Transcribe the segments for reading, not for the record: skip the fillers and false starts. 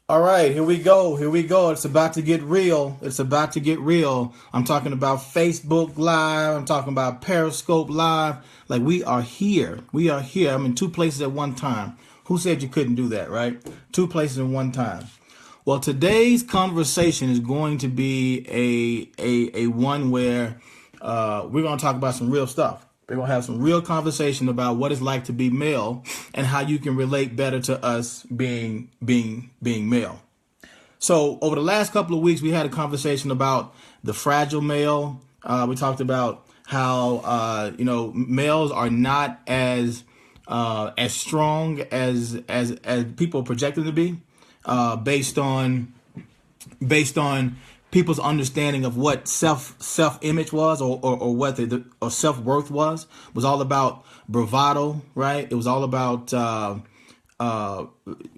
All right, here we go. Here we go. It's about to get real. It's about to get real. I'm talking about Facebook Live. I'm talking about Periscope Live. Like we are here. We are here. I'm in two places at one time. Who said you couldn't do that, right? Two places in one time. Well, today's conversation is going to be a one where we're going to talk about some real stuff. We're going to have some real conversation about what it's like to be male and how you can relate better to us being male. So over the last couple of weeks, we had a conversation about the fragile male. We talked about how males are not as strong as people project them to be, based on people's understanding of what self image was, or what or self worth was all about bravado, right? It was all about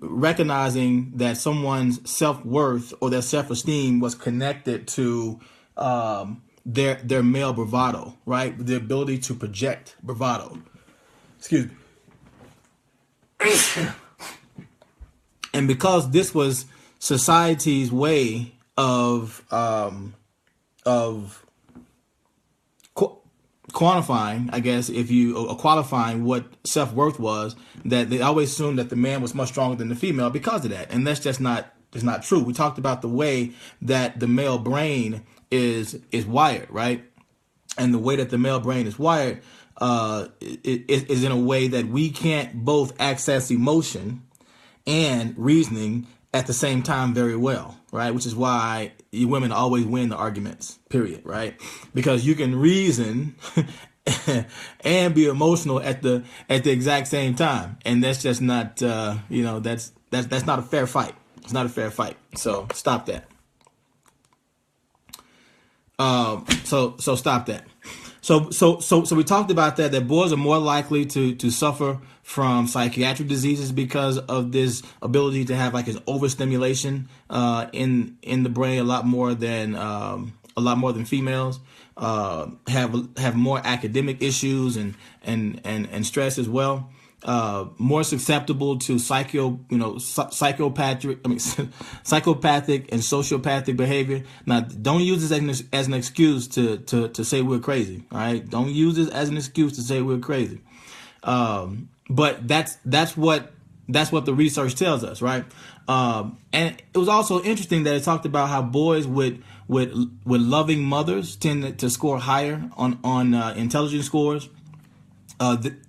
recognizing that someone's self worth or their self esteem was connected to their male bravado, right? The ability to project bravado. Excuse me. And because this was society's way of quantifying, I guess, if you or qualifying what self-worth was, that they always assumed that the man was much stronger than the female because of that, and that's just not true. We talked about the way that the male brain is wired, right? And the way that the male brain is wired is in a way that we can't both access emotion and reasoning at the same time very well, right? Which is why you women always win the arguments, period, right? Because you can reason and be emotional at the exact same time, and that's just not that's not a fair fight. It's not a fair fight. So stop that. So stop that. So we talked about that boys are more likely to suffer from psychiatric diseases because of this ability to have like an overstimulation in the brain a lot more than females. Have more academic issues and stress as well. More susceptible to psychopathic and sociopathic behavior. Now, don't use this as an excuse to say we're crazy. All right, don't use this as an excuse to say we're crazy. But that's what the research tells us, right? And it was also interesting that it talked about how boys with loving mothers tend to score higher on intelligence scores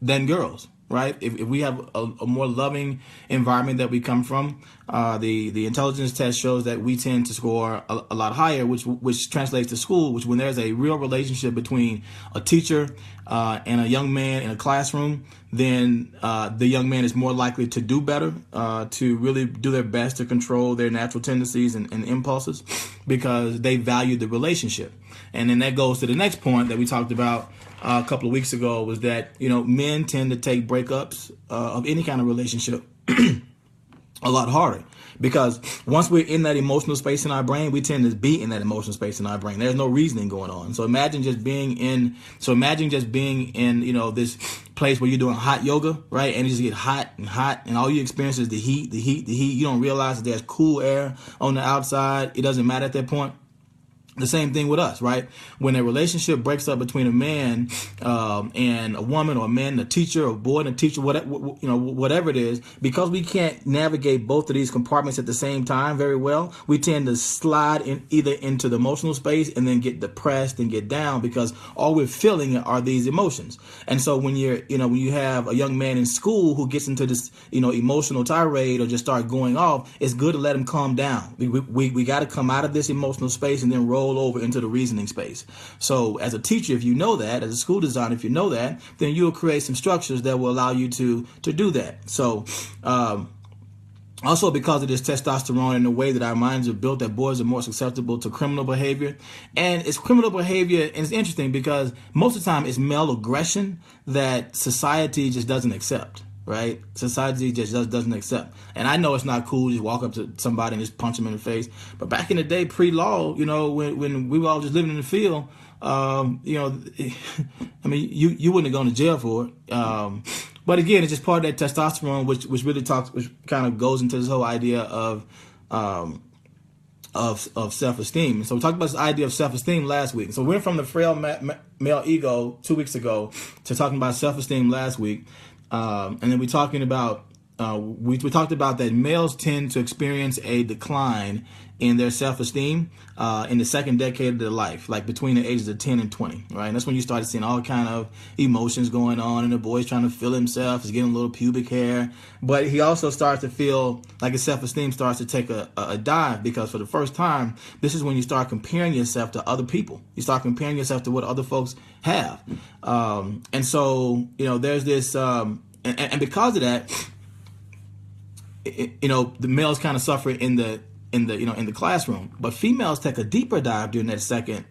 than girls, right? If we have a more loving environment that we come from, the intelligence test shows that we tend to score a lot higher, which translates to school, which when there's a real relationship between a teacher and a young man in a classroom, then the young man is more likely to do better, to really do their best to control their natural tendencies and impulses, because they value the relationship. And then that goes to the next point that we talked about a couple of weeks ago, was that men tend to take breakups of any kind of relationship a lot harder, because once we're in that emotional space in our brain, we tend to be in that emotional space in our brain. There's no reasoning going on. So imagine just being in this place where you're doing hot yoga, right? And it just get hot, and all you experience is the heat. You don't realize that there's cool air on the outside. It doesn't matter at that point. The same thing with us, right? When a relationship breaks up between a man and a woman, or a man and a teacher, or a boy and a teacher, whatever it is, because we can't navigate both of these compartments at the same time very well, we tend to slide either into the emotional space and then get depressed and get down, because all we're feeling are these emotions. And so when you have a young man in school who gets into this emotional tirade or just start going off, it's good to let him calm down. We got to come out of this emotional space and then roll over into the reasoning space. So as a teacher, if you know that, as a school designer, if you know that, then you'll create some structures that will allow you to do that. So also, because of this testosterone and the way that our minds are built, that boys are more susceptible to criminal behavior. And it's criminal behavior, and it's interesting because most of the time it's male aggression that society just doesn't accept. Right? Society just doesn't accept. And I know it's not cool to just walk up to somebody and just punch them in the face. But back in the day, pre-law, when we were all just living in the field, I mean, you wouldn't have gone to jail for it. But again, it's just part of that testosterone, which kind of goes into this whole idea of of self-esteem. So we talked about this idea of self-esteem last week. So we went from the frail male ego 2 weeks ago to talking about self-esteem last week, and then we talking about we talked about that males tend to experience a decline in their self-esteem in the second decade of their life, like between the ages of 10 and 20, right? And that's when you started seeing all kind of emotions going on, and the boy's trying to feel himself, he's getting a little pubic hair, but he also starts to feel like his self-esteem starts to take a dive, because for the first time, this is when you start comparing yourself to other people. You start comparing yourself to what other folks have. And so, there's this, and because of that, the males kind of suffer in the classroom, but females take a deeper dive during that second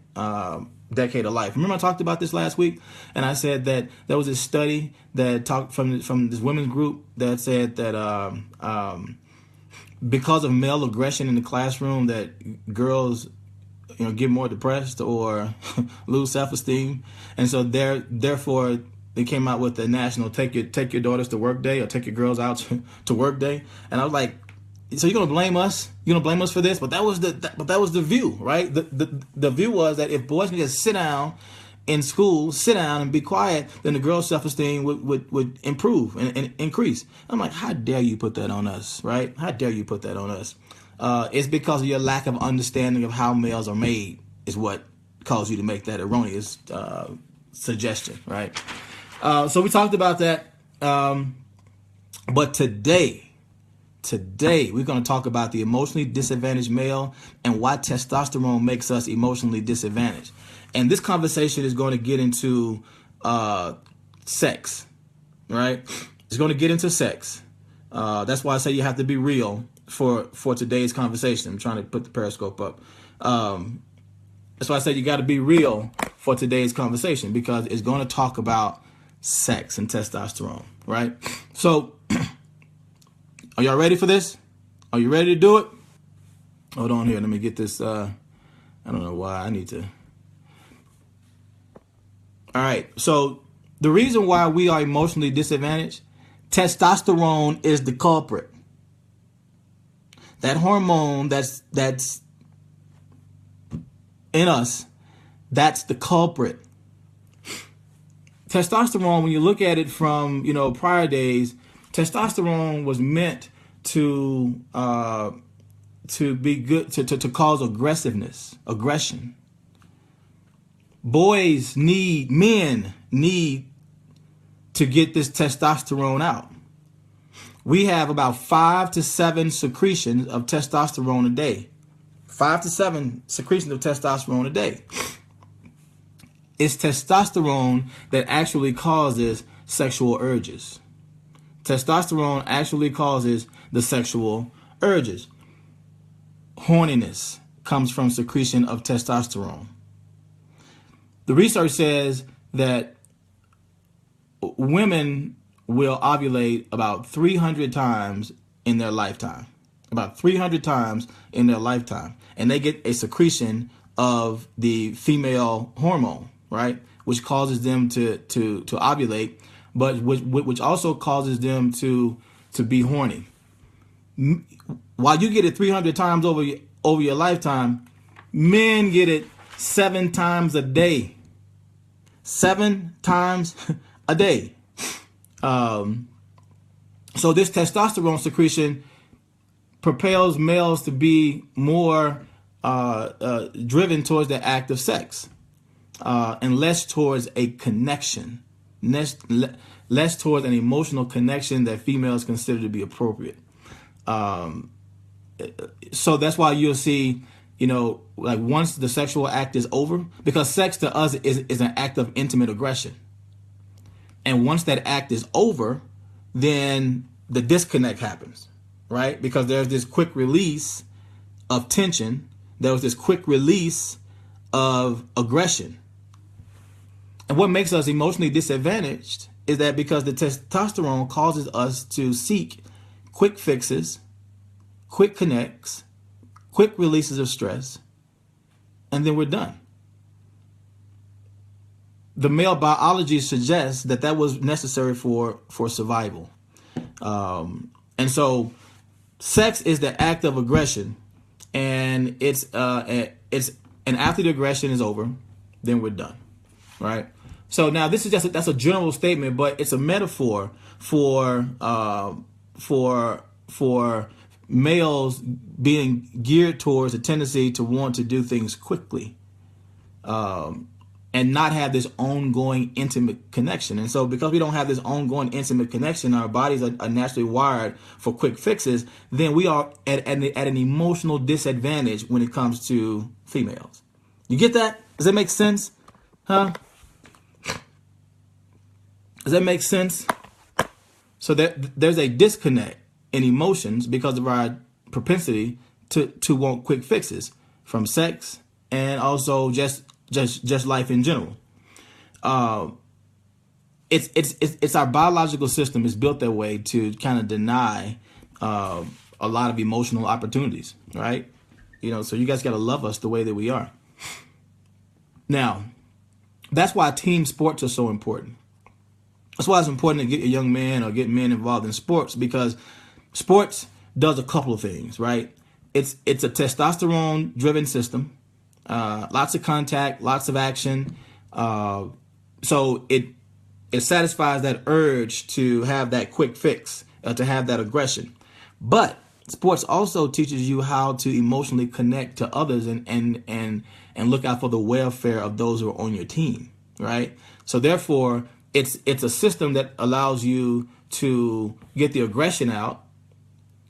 decade of life. Remember I talked about this last week, and I said that there was this study that talked from this women's group that said that because of male aggression in the classroom, that girls get more depressed or lose self-esteem, and so therefore they came out with the national take your daughters to work day, or take your girls out to work day. And I was like, so you're gonna blame us? You're gonna blame us for this? But that was the view, right? The view was that if boys can just sit down in school, sit down and be quiet, then the girls' self-esteem would improve and increase. I'm like, how dare you put that on us, right? How dare you put that on us? It's because of your lack of understanding of how males are made is what caused you to make that erroneous suggestion, right? So we talked about that. But today we're going to talk about the emotionally disadvantaged male and why testosterone makes us emotionally disadvantaged. And this conversation is going to get into sex, right? It's going to get into sex. That's why I say you have to be real for today's conversation. I'm trying to put the periscope up. That's why I said you got to be real for today's conversation, because it's going to talk about sex and testosterone, right? So are y'all ready for this? Are you ready to do it? Hold on here. Let me get this. I don't know why I need to. All right. So the reason why we are emotionally disadvantaged, testosterone is the culprit. That hormone that's in us, that's the culprit. Testosterone, when you look at it from prior days, testosterone was meant to be good, to cause aggression. Men need to get this testosterone out. We have about 5 to 7 secretions of testosterone a day. 5 to 7 secretions of testosterone a day. It's testosterone that actually causes sexual urges. Testosterone actually causes the sexual urges. Horniness comes from secretion of testosterone. The research says that women will ovulate about 300 times in their lifetime. About 300 times in their lifetime. And they get a secretion of the female hormone, right? Which causes them to ovulate, but which also causes them to be horny. While you get it 300 times over your lifetime, men get it 7 times a day. 7 times a day. So this testosterone secretion propels males to be more driven towards the act of sex, and less towards a connection, less towards an emotional connection that females consider to be appropriate. So that's why you'll see, like once the sexual act is over, because sex to us is an act of intimate aggression. And once that act is over, then the disconnect happens, right? Because there's this quick release of tension. There was this quick release of aggression. And what makes us emotionally disadvantaged is that because the testosterone causes us to seek quick fixes, quick connects, quick releases of stress, and then we're done. The male biology suggests that was necessary for survival. And so Sex is the act of aggression, and and after the aggression is over, then we're done, right? So now this is that's a general statement, but it's a metaphor for males being geared towards a tendency to want to do things quickly, and not have this ongoing intimate connection. And so because we don't have this ongoing intimate connection, our bodies are naturally wired for quick fixes, then we are at an emotional disadvantage when it comes to females. You get that? Does that make sense? Huh? Does that make sense? So there's a disconnect in emotions because of our propensity to want quick fixes from sex and also just life in general. It's our biological system is built that way to kind of deny a lot of emotional opportunities, right? So you guys got to love us the way that we are. Now, that's why team sports are so important. That's why it's important to get a young man or get men involved in sports, because sports does a couple of things, right? It's a testosterone driven system, lots of contact, lots of action. So it satisfies that urge to have that quick fix, to have that aggression. But sports also teaches you how to emotionally connect to others and look out for the welfare of those who are on your team, right? So therefore, it's a system that allows you to get the aggression out,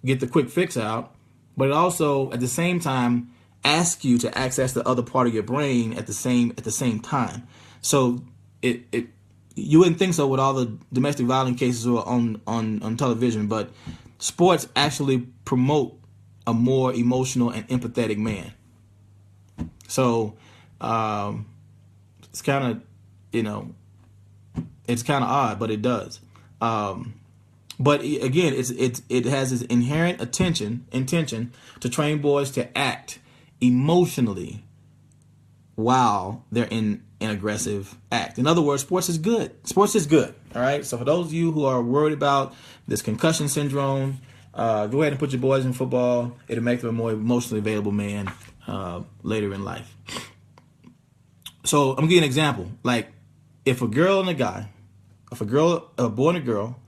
get the quick fix out, but it also at the same time asks you to access the other part of your brain at the same time. So you wouldn't think so with all the domestic violence cases on television, but sports actually promote a more emotional and empathetic man. So it's kind of it's kind of odd, but it does. But again, it has this inherent intention to train boys to act emotionally while they're in an aggressive act. In other words, sports is good. Sports is good. All right. So for those of you who are worried about this concussion syndrome, go ahead and put your boys in football. It'll make them a more emotionally available man later in life. So I'm gonna give you an example. Like if a girl and a guy, a boy and a girl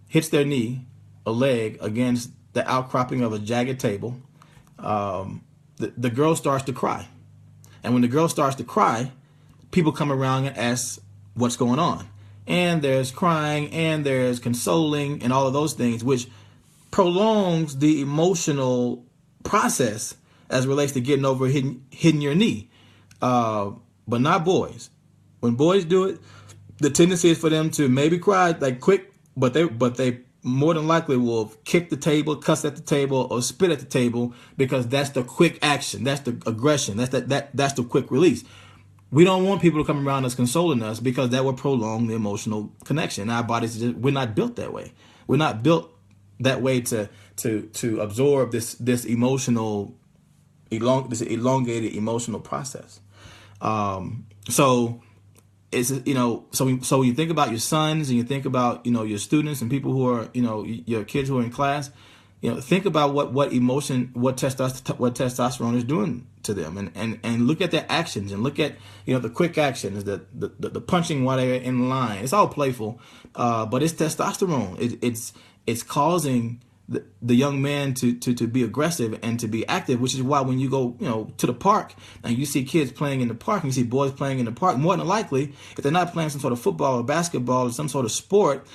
hits their knee or leg against the outcropping of a jagged table, the girl starts to cry. And when the girl starts to cry, people come around and ask what's going on. And there's crying and there's consoling and all of those things, which prolongs the emotional process as it relates to getting over hitting your knee. But not boys. When boys do it, the tendency is for them to maybe cry like quick, but they more than likely will kick the table, cuss at the table, or spit at the table, because that's the quick action, that's the aggression, that's the quick release. We don't want people to come around us consoling us, because that will prolong the emotional connection. Our bodies, we're not built that way. We're not built that way to absorb this elongated emotional process. So it's so when you think about your sons and you think about your students and people who are your kids who are in class, think about what testosterone is doing to them, and look at their actions, and look at the quick actions, the punching while they're in line. It's all playful, but it's testosterone. It's causing the young man to be aggressive and to be active, which is why when you go to the park and you see kids playing in the park and you see boys playing in the park, more than likely, if they're not playing some sort of football or basketball or some sort of sport,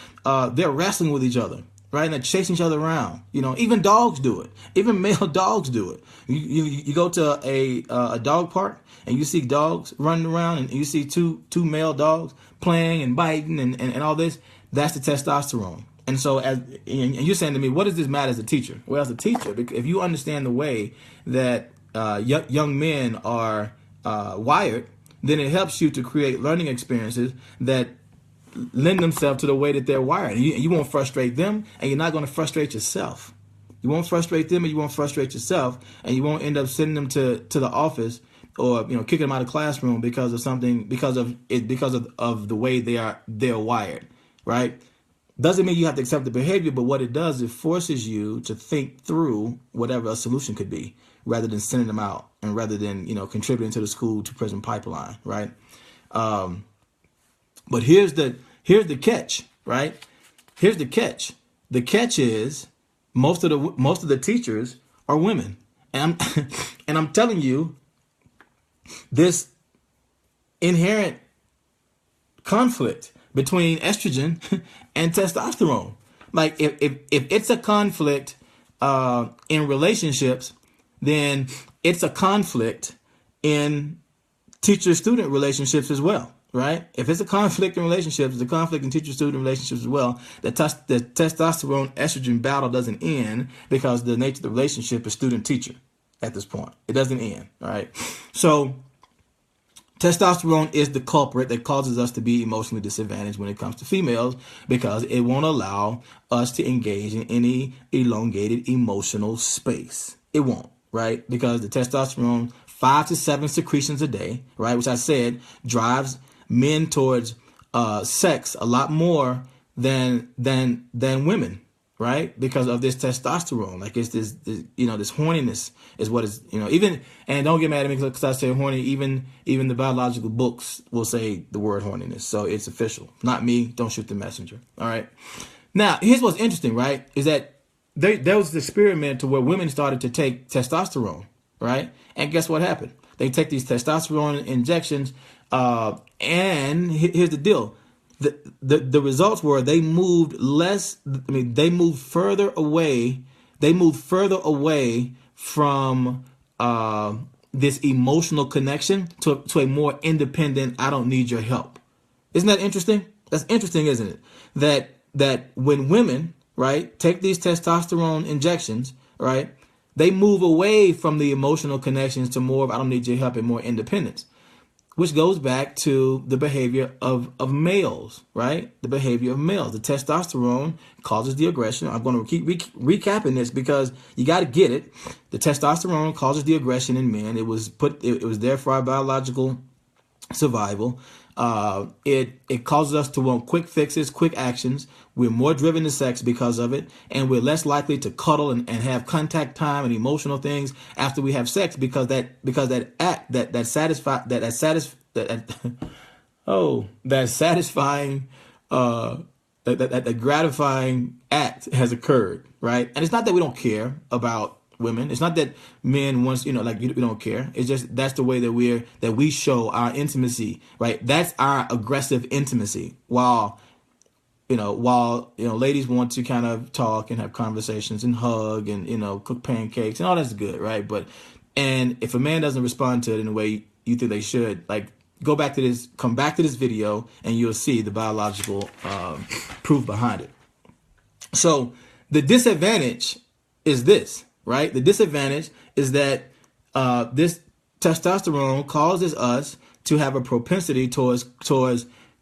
they're wrestling with each other, right? And they're chasing each other around. Even dogs do it. Even male dogs do it. You go to a dog park and you see dogs running around, and you see two male dogs playing and biting and all this. That's the testosterone. And so, and you're saying to me, what does this matter as a teacher? Well, as a teacher, if you understand the way that young men are wired, then it helps you to create learning experiences that lend themselves to the way that they're wired. And you won't frustrate them, and you're not going to frustrate yourself. You won't frustrate them, and you won't frustrate yourself, and you won't end up sending them to the office or kicking them out of the classroom because of the way they're wired, right? Doesn't mean you have to accept the behavior, but what it does, it forces you to think through whatever a solution could be, rather than sending them out and rather than, contributing to the school to prison pipeline, right? But here's the catch, right? Here's the catch. The catch is most of the teachers are women, and I'm and I'm telling you, this inherent conflict between estrogen and testosterone. Like if it's a conflict in relationships, then it's a conflict in teacher-student relationships as well, right? If it's a conflict in relationships, it's a conflict in teacher-student relationships as well. The testosterone-estrogen battle doesn't end because the nature of the relationship is student-teacher at this point. It doesn't end, all right? So testosterone is the culprit that causes us to be emotionally disadvantaged when it comes to females, because it won't allow us to engage in any elongated emotional space. It won't, right? Because the testosterone, 5 to 7 secretions a day, right, which I said drives men towards sex a lot more than women, right? Because of this testosterone. Like it's this horniness is what is, even, and don't get mad at me because I say horny, even the biological books will say the word horniness. So it's official. Not me. Don't shoot the messenger. All right. Now, here's what's interesting, right? Is that there was this experiment to where women started to take testosterone, right? And guess what happened? They take these testosterone injections, and here's the deal. The results were they moved less. I mean, they moved further away. They moved further away from this emotional connection to a more independent, I don't need your help. Isn't that interesting? That's interesting, isn't it? That when women, right, take these testosterone injections, right, they move away from the emotional connections to more of I don't need your help and more independence. Which goes back to the behavior of males, right? The behavior of males. The testosterone causes the aggression. I'm going to keep recapping this because you got to get it. The testosterone causes the aggression in men. It was there for our biological survival. It causes us to want quick fixes, quick actions. We're more driven to sex because of it, and we're less likely to cuddle and have contact time and emotional things after we have sex because that gratifying act has occurred, right? And it's not that we don't care about women. It's not that men once, we don't care. It's just that's the way that we show our intimacy, right? That's our aggressive intimacy. While ladies want to kind of talk and have conversations and hug and, cook pancakes and all that's good, right? And if a man doesn't respond to it in the way you think they should, like come back to this video and you'll see the biological proof behind it. So the disadvantage is this, right? The disadvantage is that this testosterone causes us to have a propensity towards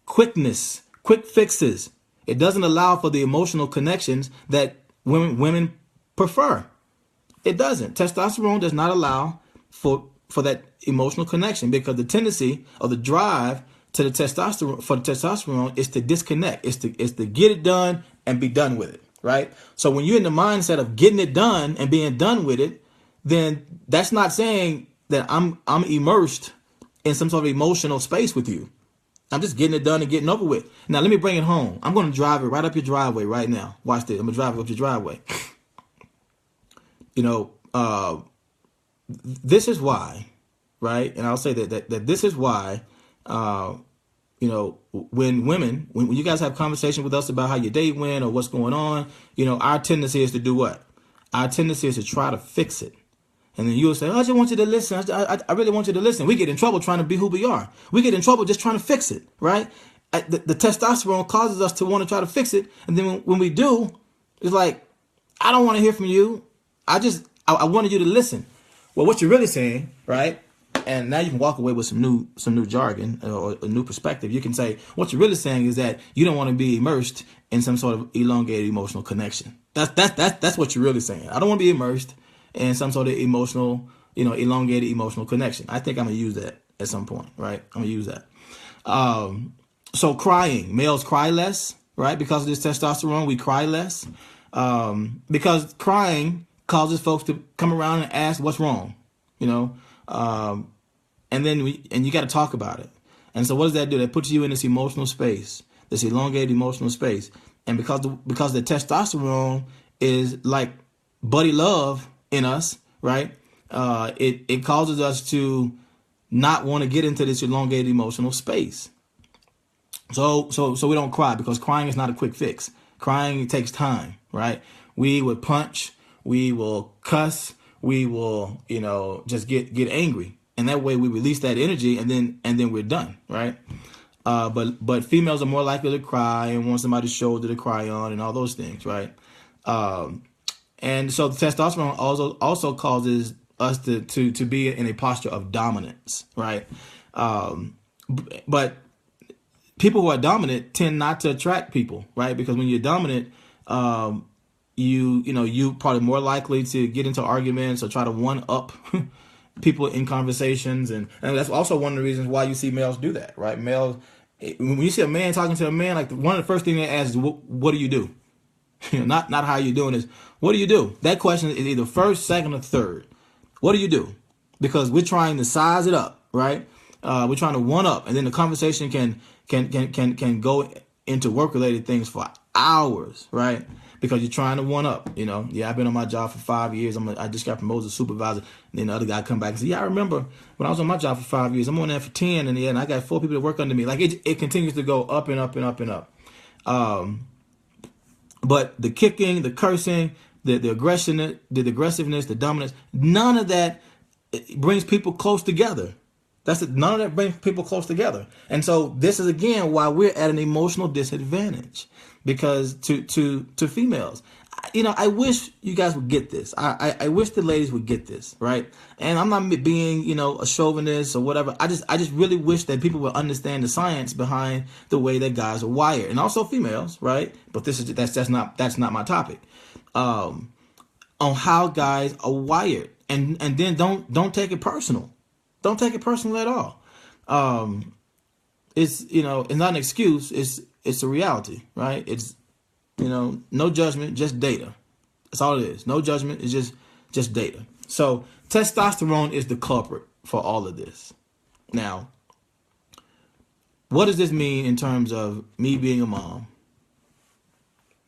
quickness, quick fixes. It doesn't allow for the emotional connections that women prefer. It doesn't. Testosterone does not allow for that emotional connection because the tendency or the drive to the testosterone is to disconnect. It's to get it done and be done with it, right? So when you're in the mindset of getting it done and being done with it, then that's not saying that I'm immersed in some sort of emotional space with you. I'm just getting it done and getting over with. Now, let me bring it home. I'm going to drive it right up your driveway right now. Watch this. I'm going to drive it up your driveway. This is why, right? And I'll say that this is why, when you guys have conversation with us about how your day went or what's going on, our tendency is to do what? Our tendency is to try to fix it. And then you'll say, oh, I just want you to listen. I really want you to listen. We get in trouble trying to be who we are. We get in trouble just trying to fix it, right? The testosterone causes us to want to try to fix it. And then when we do, it's like, I don't want to hear from you. I wanted you to listen. Well, what you're really saying, right? And now you can walk away with some new jargon or a new perspective. You can say, what you're really saying is that you don't want to be immersed in some sort of elongated emotional connection. That's what you're really saying. I don't want to be immersed in some sort of emotional, elongated emotional connection. I think I'm going to use that at some point, right? I'm going to use that. So crying, males cry less, right? Because of this testosterone, we cry less. Because crying causes folks to come around and ask what's wrong, you know, and then you got to talk about it. And so what does that do? That puts you in this emotional space, this elongated emotional space. And because the testosterone is like buddy love in us, right? It causes us to not want to get into this elongated emotional space. So we don't cry, because crying is not a quick fix. Crying takes time, right? We would punch, we will cuss, we will, just get angry, and that way we release that energy, and then we're done, right? But females are more likely to cry and want somebody's shoulder to cry on and all those things, right? And so the testosterone also causes us to be in a posture of dominance, right? But people who are dominant tend not to attract people, right? Because when you're dominant, you probably more likely to get into arguments or try to one up people in conversations, and that's also one of the reasons why you see males do that, right? Males, when you see a man talking to a man, like one of the first things they ask is, "What do you do?" Not how you doing is, "What do you do?" That question is either first, second, or third. What do you do? Because we're trying to size it up, right? We're trying to one up, and then the conversation can go into work related things for hours, right? Because you're trying to one up, Yeah, I've been on my job for 5 years. I just got promoted to supervisor. And then the other guy come back and say, "Yeah, I remember when I was on my job for 5 years. I'm on there for 10, and I got 4 people that work under me." Like it continues to go up and up and up and up. But the kicking, the cursing, the aggression, the aggressiveness, the dominance, none of that brings people close together. None of that brings people close together. And so this is again why we're at an emotional disadvantage, because to females, I wish you guys would get this. I wish the ladies would get this, right? And I'm not being, a chauvinist or whatever. I just really wish that people would understand the science behind the way that guys are wired, and also females, right? But that's not my topic. On how guys are wired, and then don't take it personal. Don't take it personal at all. It's not an excuse. It's a reality, right? It's no judgment, just data. That's all it is. No judgment. It's just data. So testosterone is the culprit for all of this. Now, what does this mean in terms of me being a mom?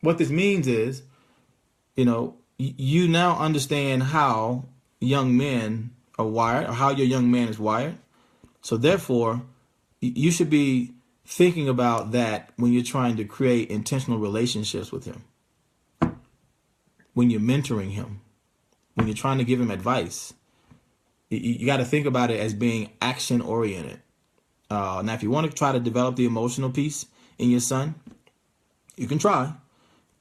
What this means is, you now understand how young men are wired, or how your young man is wired. So therefore, you should be thinking about that when you're trying to create intentional relationships with him, when you're mentoring him, when you're trying to give him advice. You got to think about it as being action oriented. Now, if you want to try to develop the emotional piece in your son, you can try.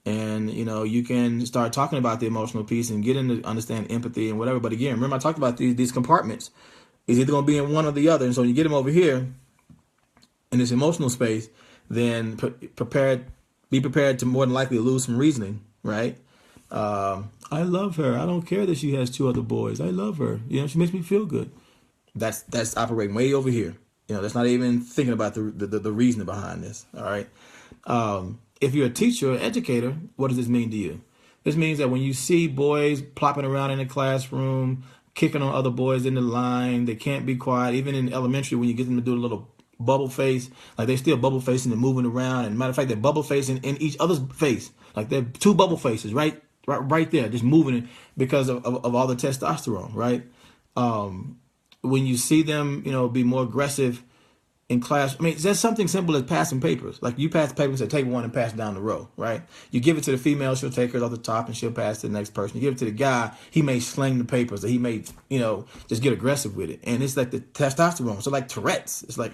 And, you can start talking about the emotional piece and get into understand empathy and whatever. Be remember I talked about these compartments. It's either going to be in one or the other. And so when you get him over here in this emotional space, then be prepared to more than likely lose some reasoning, right? I love her. I don't care that she has 2 other boys. I love her. She makes me feel good. That's operating way over here. That's not even thinking about the reasoning behind this. All right. If you're a teacher or educator, what does this mean to you? This means that when you see boys plopping around in the classroom, kicking on other boys in the line, they can't be quiet. Even in elementary, when you get them to do a little bubble face, like they're still bubble facing and moving around. And matter of fact, they're bubble facing in each other's face. Like they're 2 bubble faces right there, just moving because of all the testosterone, right? When you see them, be more aggressive in class, there's something simple as passing papers. Like you pass the paper and say, take one and pass it down the row, right? You give it to the female, she'll take hers off the top and she'll pass to the next person. You give it to the guy, he may sling the papers, or he may, just get aggressive with it. And it's like the testosterone. So like Tourette's, it's like,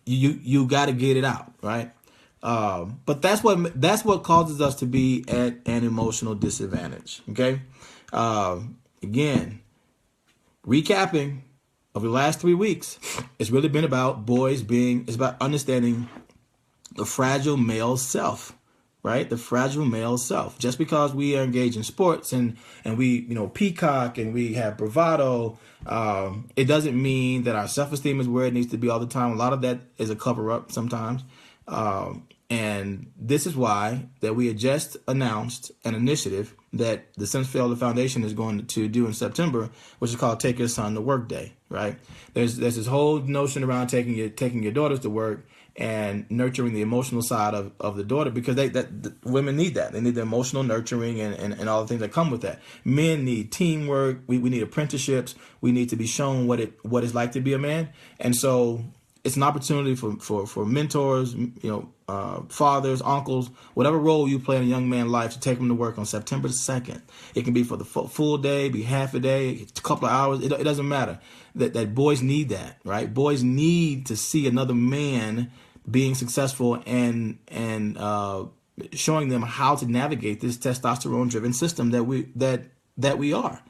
you got to get it out, right? But that's what causes us to be at an emotional disadvantage. Okay. Again, recapping over the last 3 weeks, it's really been about it's about understanding the fragile male self, right? The fragile male self. Just because we are engaged in sports and we, peacock and we have bravado, it doesn't mean that our self-esteem is where it needs to be all the time. A lot of that is a cover up sometimes. And this is why that we had just announced an initiative that the Sims-Fayola Foundation is going to do in September, which is called Take Your Son to Work Day, right? There's this whole notion around taking your daughters to work and nurturing the emotional side of the daughter, because women need that. They need the emotional nurturing and all the things that come with that. Men need teamwork. We need apprenticeships. We need to be shown what it's like to be a man. And so it's an opportunity for mentors, fathers, uncles, whatever role you play in a young man's life, to take them to work on September 2nd. It can be for the full day, be half a day, a couple of hours. It doesn't matter. That boys need that, right? Boys need to see another man being successful and showing them how to navigate this testosterone-driven system that we are.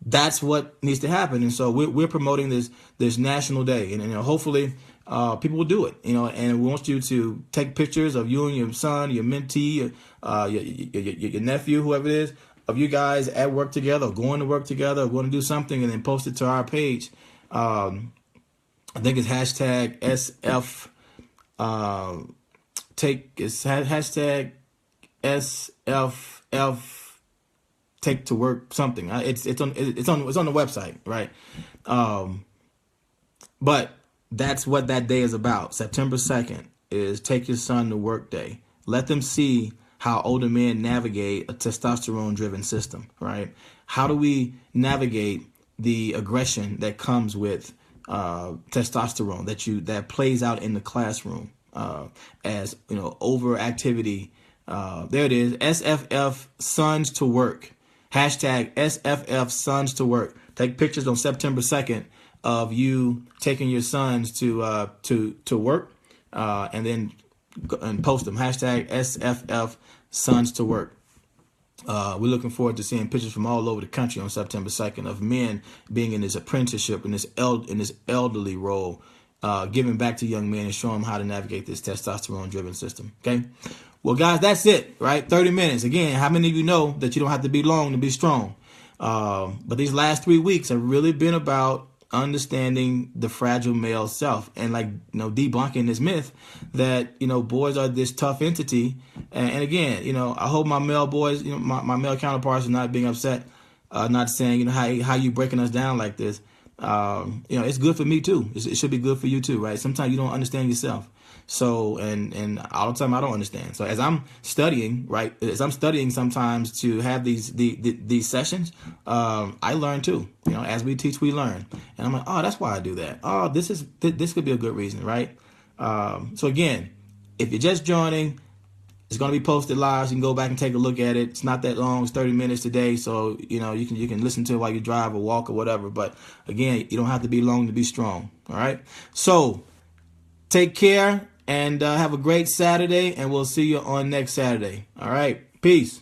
That's what needs to happen. And so we're promoting this national day, and hopefully people will do it. And we want you to take pictures of you and your son, your mentee, your nephew, whoever it is, of you guys at work together, or going to work together, or going to do something, and then post it to our page. I think it's hashtag SF. Hashtag SFF. Take to work something. It's on the website, right? But that's what that day is about. September 2nd is Take Your Son to Work Day. Let them see how older men navigate a testosterone-driven system, right? How do we navigate the aggression that comes with testosterone that plays out in the classroom as overactivity? There it is. SFF Sons to Work. Hashtag SFF Sons to Work. Take pictures on September 2nd of you taking your sons to work, and then post them. Hashtag SFF Sons to Work. We're looking forward to seeing pictures from all over the country on September 2nd of men being in this apprenticeship, in this elderly role, giving back to young men and showing them how to navigate this testosterone-driven system. Okay. Well, guys, that's it, right? 30 minutes. Again, how many of you know that you don't have to be long to be strong? But these last 3 weeks have really been about understanding the fragile male self and debunking this myth that, boys are this tough entity. And again, I hope my male boys, my male counterparts are not being upset, not saying, how you breaking us down like this. It's good for me too. It should be good for you too, right? Sometimes you don't understand yourself. So, and all the time I don't understand. So as I'm studying, right, sometimes to have these sessions, I learn too. As we teach, we learn. And I'm like, oh, that's why I do that. Oh, this could be a good reason, right? So again, if you're just joining, it's going to be posted live, so you can go back and take a look at it. It's not that long. It's 30 minutes today, so you can listen to it while you drive or walk or whatever. But again, you don't have to be long to be strong. All right. So take care and have a great Saturday, and we'll see you on next Saturday. All right. Peace.